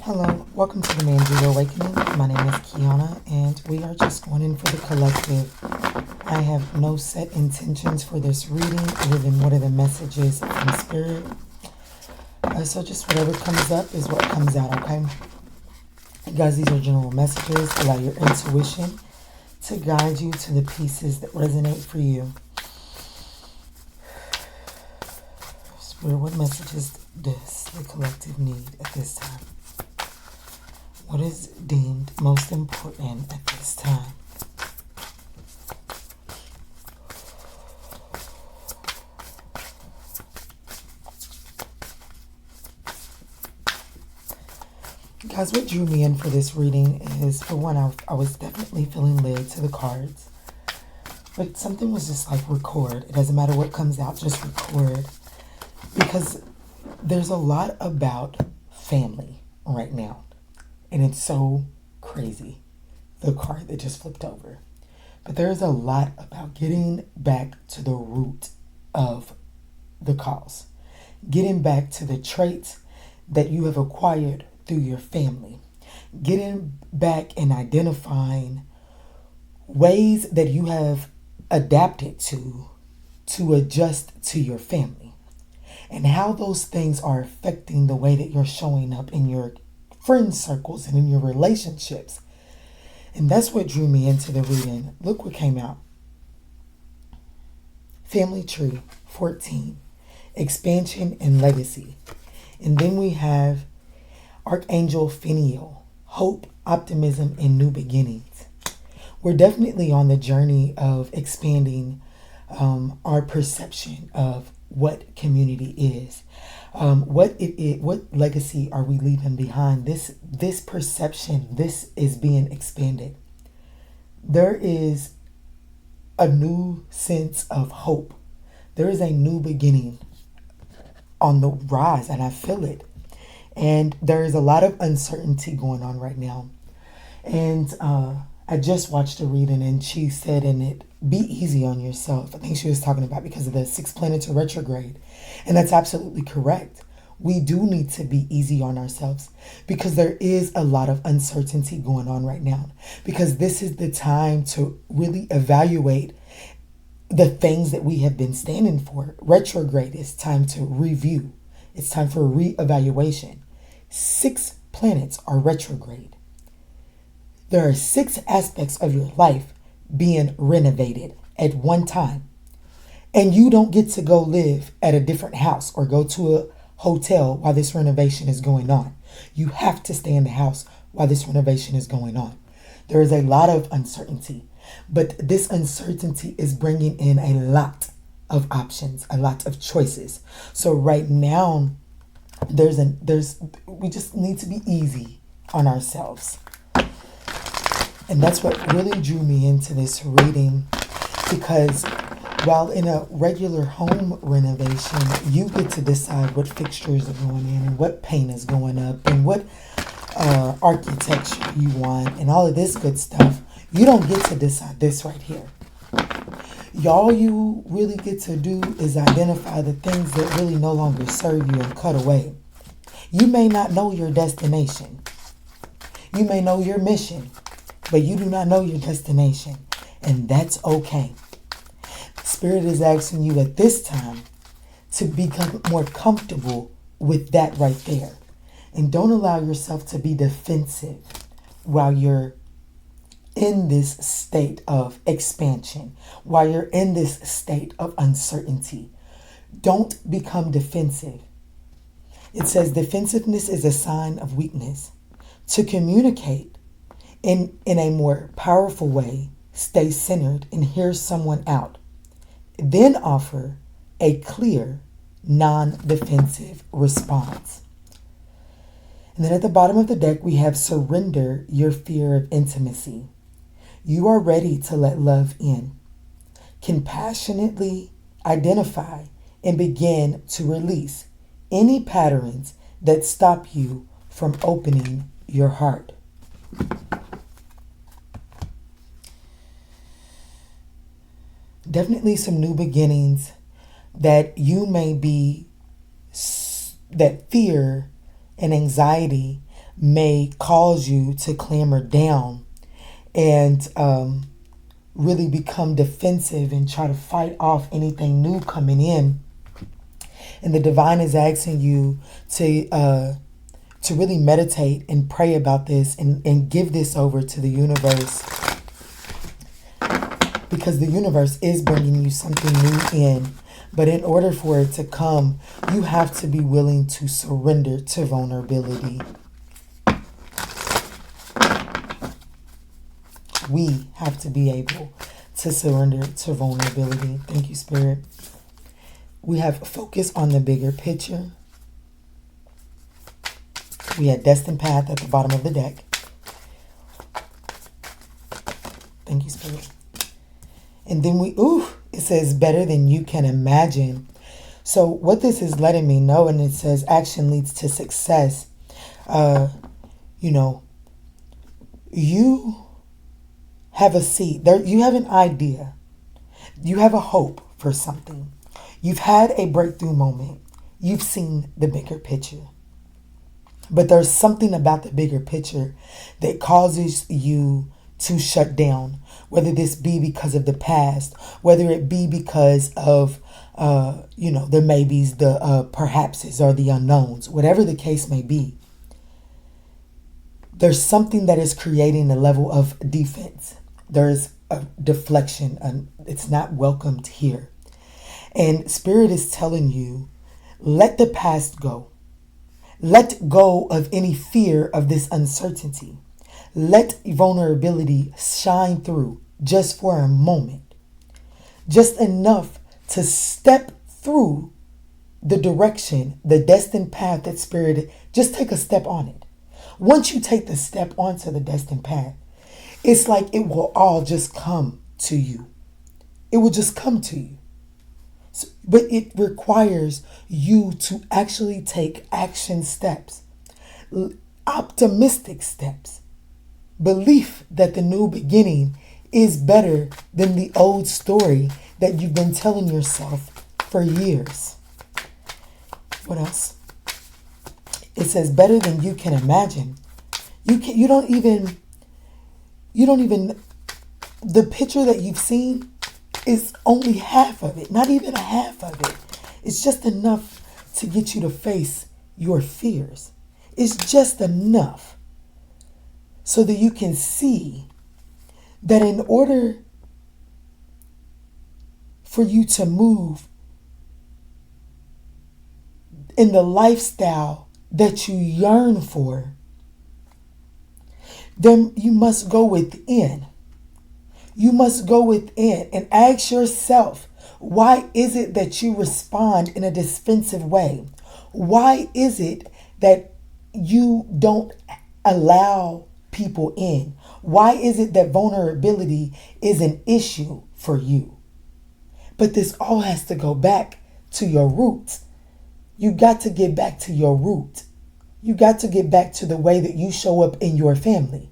Hello, welcome to the Mandrake Awakening. My name is Kiana, and we are just going in for the collective. I have no set intentions for this reading other than what are the messages from Spirit. So just whatever comes up is what comes out, okay? Guys, these are general messages. Allow your intuition to guide you to the pieces that resonate for you. Spirit, what messages does the collective need at this time? What is deemed most important at this time? Guys, what drew me in for this reading is, for one, I was definitely feeling led to the cards. But something was just like, record. It doesn't matter what comes out, just record. Because there's a lot about family right now. And it's so crazy, the card that just flipped over. But there's a lot about getting back to the root of the cause. Getting back to the traits that you have acquired through your family. Getting back and identifying ways that you have adapted to adjust to your family. And how those things are affecting the way that you're showing up in your friend circles and in your relationships. And that's what drew me into the reading. Look what came out. Family Tree 14. Expansion and Legacy. And then we have Archangel Phainiel. Hope, optimism, and new beginnings. We're definitely on the journey of expanding our perception of what community is. What legacy are we leaving behind? This perception, this is being expanded. There is a new sense of hope. There is a new beginning on the rise, and I feel it. And there is a lot of uncertainty going on right now. And I just watched a reading, and she said in it, be easy on yourself. I think she was talking about because of the 6 planets are retrograde. And that's absolutely correct. We do need to be easy on ourselves because there is a lot of uncertainty going on right now. Because this is the time to really evaluate the things that we have been standing for. Retrograde is time to review. It's time for reevaluation. 6 planets are retrograde. There are 6 aspects of your life being renovated at one time. And you don't get to go live at a different house or go to a hotel while this renovation is going on. You have to stay in the house while this renovation is going on. There is a lot of uncertainty, but this uncertainty is bringing in a lot of options, a lot of choices. So right now, we just need to be easy on ourselves. And that's what really drew me into this reading, because while in a regular home renovation, you get to decide what fixtures are going in and what paint is going up and what architecture you want and all of this good stuff. You don't get to decide this right here. All you really get to do is identify the things that really no longer serve you and cut away. You may not know your destination. You may know your mission, but you do not know your destination, and that's okay. Spirit is asking you at this time to become more comfortable with that right there. And don't allow yourself to be defensive while you're in this state of expansion, while you're in this state of uncertainty. Don't become defensive. It says defensiveness is a sign of weakness. To communicate in a more powerful way, stay centered and hear someone out. Then offer a clear, non-defensive response. And then at the bottom of the deck, we have surrender your fear of intimacy. You are ready to let love in. Compassionately identify and begin to release any patterns that stop you from opening your heart. Definitely some new beginnings that you may be, that fear and anxiety may cause you to clamor down and really become defensive and try to fight off anything new coming in. And the divine is asking you to really meditate and pray about this and give this over to the universe, because the universe is bringing you something new in. But in order for it to come, you have to be willing to surrender to vulnerability. We have to be able to surrender to vulnerability. Thank you, Spirit. We have focus on the bigger picture. We had destined path at the bottom of the deck. Thank you, Spirit. And then it says better than you can imagine. So what this is letting me know, and it says action leads to success. You have a seed. There, you have an idea. You have a hope for something. You've had a breakthrough moment. You've seen the bigger picture. But there's something about the bigger picture that causes you to shut down, whether this be because of the past, whether it be because of, the maybes, the perhapses, or the unknowns, whatever the case may be. There's something that is creating a level of defense. There's a deflection, and it's not welcomed here. And Spirit is telling you, let the past go. Let go of any fear of this uncertainty. Let vulnerability shine through just for a moment. Just enough to step through the direction, the destined path that Spirit, just take a step on it. Once you take the step onto the destined path, it's like it will all just come to you. It will just come to you. But it requires you to actually take action steps, optimistic steps, belief that the new beginning is better than the old story that you've been telling yourself for years. What else? It says better than you can imagine. You don't even, the picture that you've seen is only half of it, not even a half of it. It's just enough to get you to face your fears. It's just enough so that you can see that in order for you to move in the lifestyle that you yearn for, then you must go within. You must go within and ask yourself, why is it that you respond in a defensive way? Why is it that you don't allow people in? Why is it that vulnerability is an issue for you? But this all has to go back to your roots. You got to get back to your root. You got to get back to the way that you show up in your family,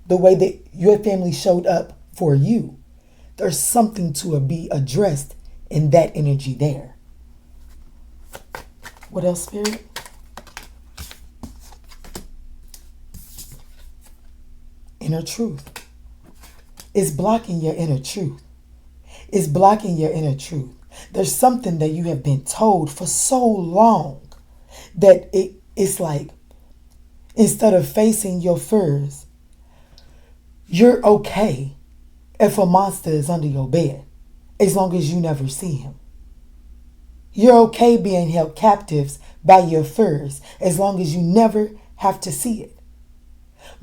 the way that your family showed up for you. There's something to be addressed in that energy there. What else, Spirit? Inner truth. It's blocking your inner truth. It's blocking your inner truth. There's something that you have been told for so long that it's like, instead of facing your fears, you're okay if a monster is under your bed, as long as you never see him. You're okay being held captives by your fears, as long as you never have to see it.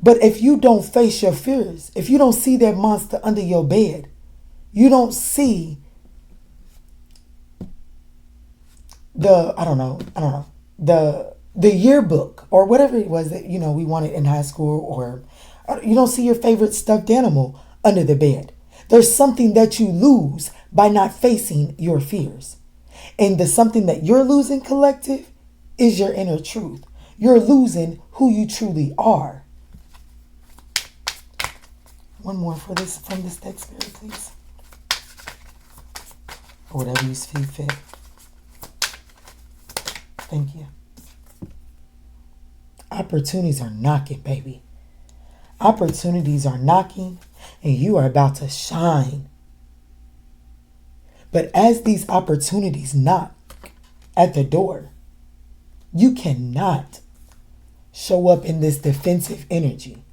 But if you don't face your fears, if you don't see that monster under your bed, you don't see the yearbook or whatever it was that, we wanted in high school, or you don't see your favorite stuffed animal under the bed. There's something that you lose by not facing your fears. And the something that you're losing, collective, is your inner truth. You're losing who you truly are. One more from this deck, Spirit, please. Or whatever you see fit. Thank you. opportunities are knocking, baby. Opportunities are knocking and you are about to shine. But as these opportunities knock at the door, you cannot show up in this defensive energy.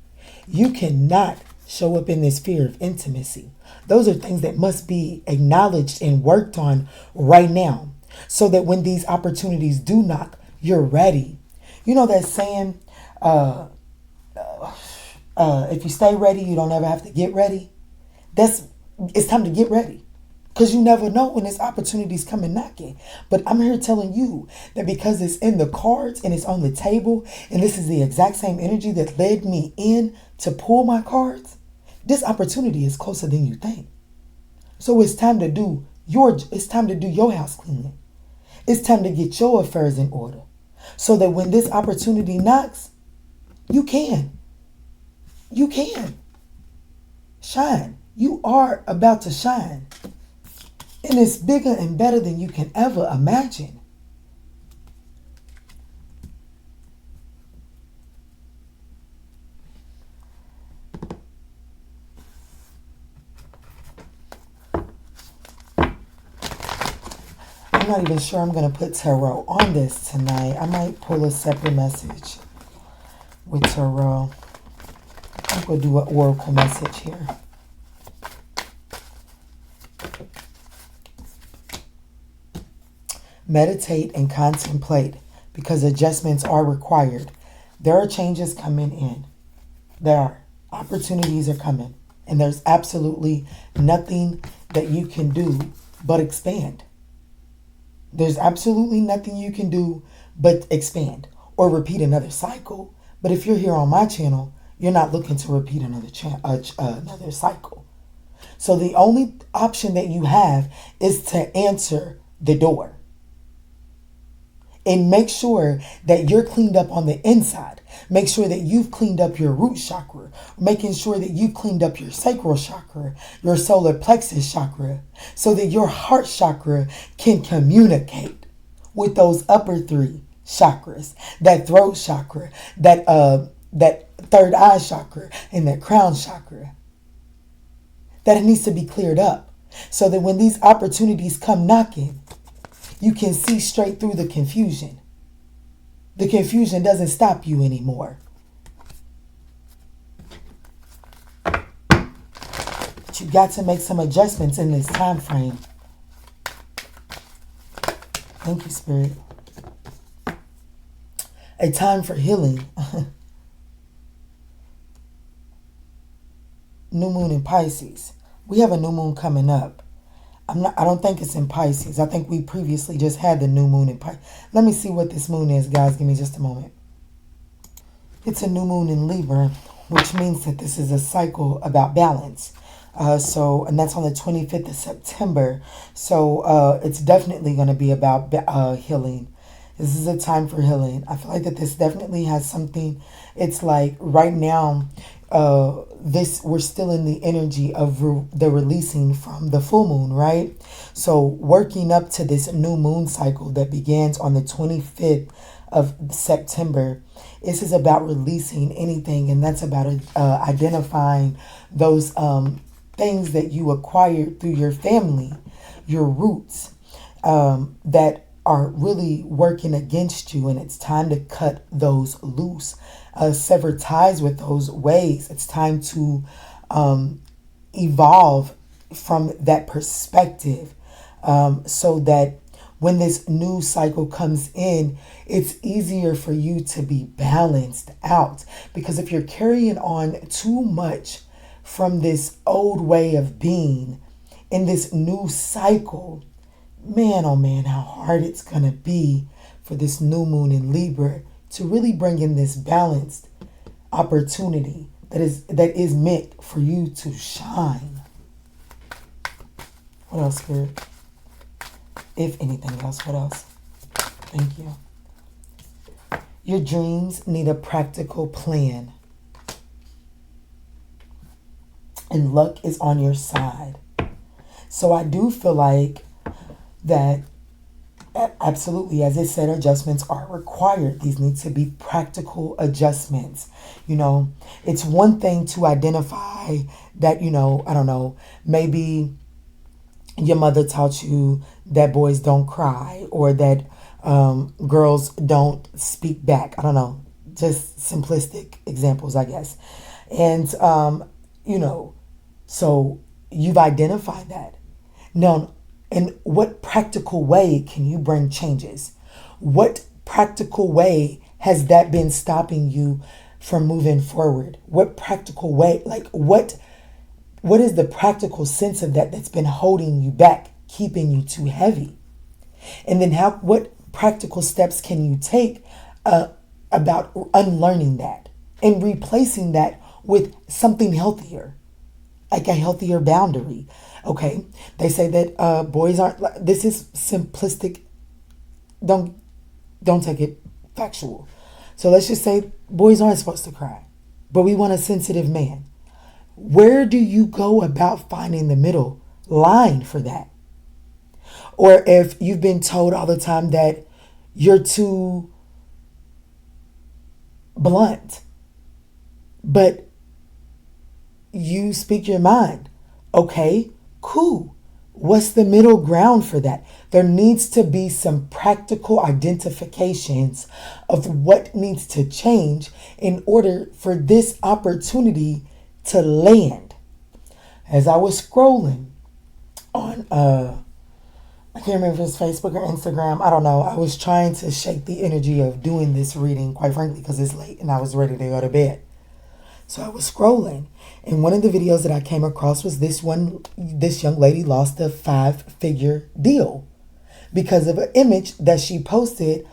You cannot show up in this fear of intimacy. Those are things that must be acknowledged and worked on right now so that when these opportunities do knock, you're ready. You know that saying, if you stay ready, you don't ever have to get ready. It's time to get ready. Because you never know when this opportunity is coming knocking. But I'm here telling you that because it's in the cards and it's on the table, and this is the exact same energy that led me in to pull my cards, this opportunity is closer than you think. So it's time to do your house cleaning. It's time to get your affairs in order. So that when this opportunity knocks, you can shine. You are about to shine. And it's bigger and better than you can ever imagine. I'm not even sure I'm going to put tarot on this tonight. I might pull a separate message with tarot. I think we'll do an oracle message here. Meditate and contemplate because adjustments are required. There are changes coming in. There are opportunities are coming. And there's absolutely nothing that you can do but expand. There's absolutely nothing you can do but expand or repeat another cycle. But if you're here on my channel, you're not looking to repeat another cycle. So the only option that you have is to answer the door. And make sure that you're cleaned up on the inside. Make sure that you've cleaned up your root chakra. Making sure that you've cleaned up your sacral chakra, your solar plexus chakra, so that your heart chakra can communicate with those upper three chakras, that throat chakra, that third eye chakra, and that crown chakra. That it needs to be cleared up so that when these opportunities come knocking, you can see straight through the confusion. The confusion doesn't stop you anymore. But you got to make some adjustments in this time frame. Thank you, Spirit. A time for healing. New moon in Pisces. We have a new moon coming up. I don't think it's in Pisces. I think we previously just had the new moon in Pisces. Let me see what this moon is, guys. Give me just a moment. It's a new moon in Libra, which means that this is a cycle about balance. And that's on the 25th of September. So it's definitely going to be about healing. This is a time for healing. I feel like that this definitely has something. It's like right now, we're still in the energy of the releasing from the full moon, right? So working up to this new moon cycle that begins on the 25th of September, this is about releasing anything, and that's about identifying those things that you acquired through your family, your roots, that are really working against you, and it's time to cut those loose. Sever ties with those ways. It's time to evolve from that perspective, so that when this new cycle comes in, it's easier for you to be balanced out. Because if you're carrying on too much from this old way of being in this new cycle, man, oh man, how hard it's going to be for this new moon in Libra to really bring in this balanced opportunity that is meant for you to shine. What else, Spirit? If anything else, what else? Thank you. Your dreams need a practical plan. And luck is on your side. So I do feel like that Absolutely. As it said, adjustments are required. These need to be practical adjustments. You know, it's one thing to identify that, I don't know, maybe your mother taught you that boys don't cry or that girls don't speak back. I don't know. Just simplistic examples, I guess. And, you know, so you've identified that. Now, in what practical way can you bring changes? What practical way has that been stopping you from moving forward? What practical way, like what is the practical sense of that that's been holding you back, keeping you too heavy? And then what practical steps can you take about unlearning that and replacing that with something healthier, like a healthier boundary? Okay, they say that boys aren't. This is simplistic. Don't take it factual. So let's just say boys aren't supposed to cry, but we want a sensitive man. Where do you go about finding the middle line for that? Or if you've been told all the time that you're too blunt, but you speak your mind. Okay, cool. What's the middle ground for that? There needs to be some practical identifications of what needs to change in order for this opportunity to land. As I was scrolling on, I can't remember if it's Facebook or Instagram. I don't know. I was trying to shake the energy of doing this reading, quite frankly, because it's late and I was ready to go to bed. So I was scrolling, and one of the videos that I came across was this young lady lost a 5-figure deal because of an image that she posted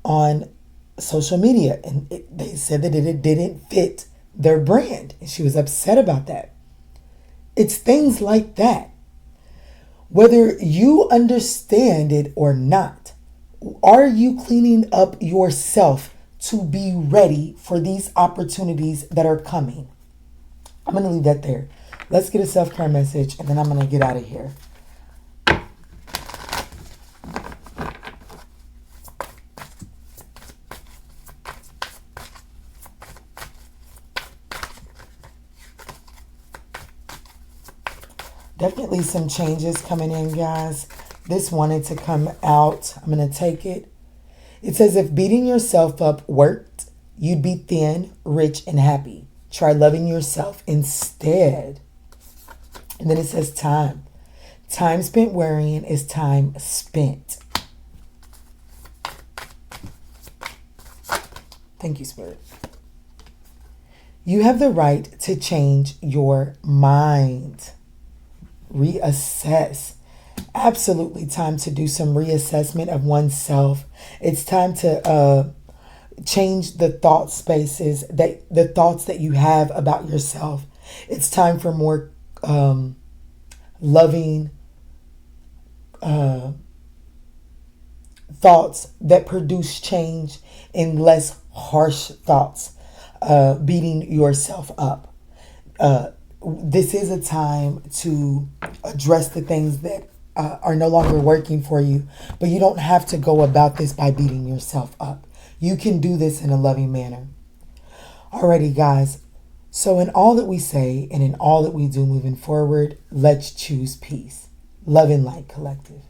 on social media. And they said that it didn't fit their brand. And she was upset about that. It's things like that. Whether you understand it or not, are you cleaning up yourself to be ready for these opportunities that are coming? I'm going to leave that there. Let's get a self-care message, and then I'm going to get out of here. Definitely some changes coming in, guys. This wanted to come out. I'm going to take it. It says, if beating yourself up worked, you'd be thin, rich, and happy. Try loving yourself instead. And then it says time. Time spent worrying is time spent. Thank you, Spirit. You have the right to change your mind. Reassess. Absolutely time to do some reassessment of oneself. It's time to change the thought spaces, the thoughts that you have about yourself. It's time for more loving thoughts that produce change and less harsh thoughts, beating yourself up. This is a time to address the things that are no longer working for you, but you don't have to go about this by beating yourself up. You can do this in a loving manner. Alrighty, guys. So in all that we say and in all that we do moving forward, let's choose peace. Love and Light Collective.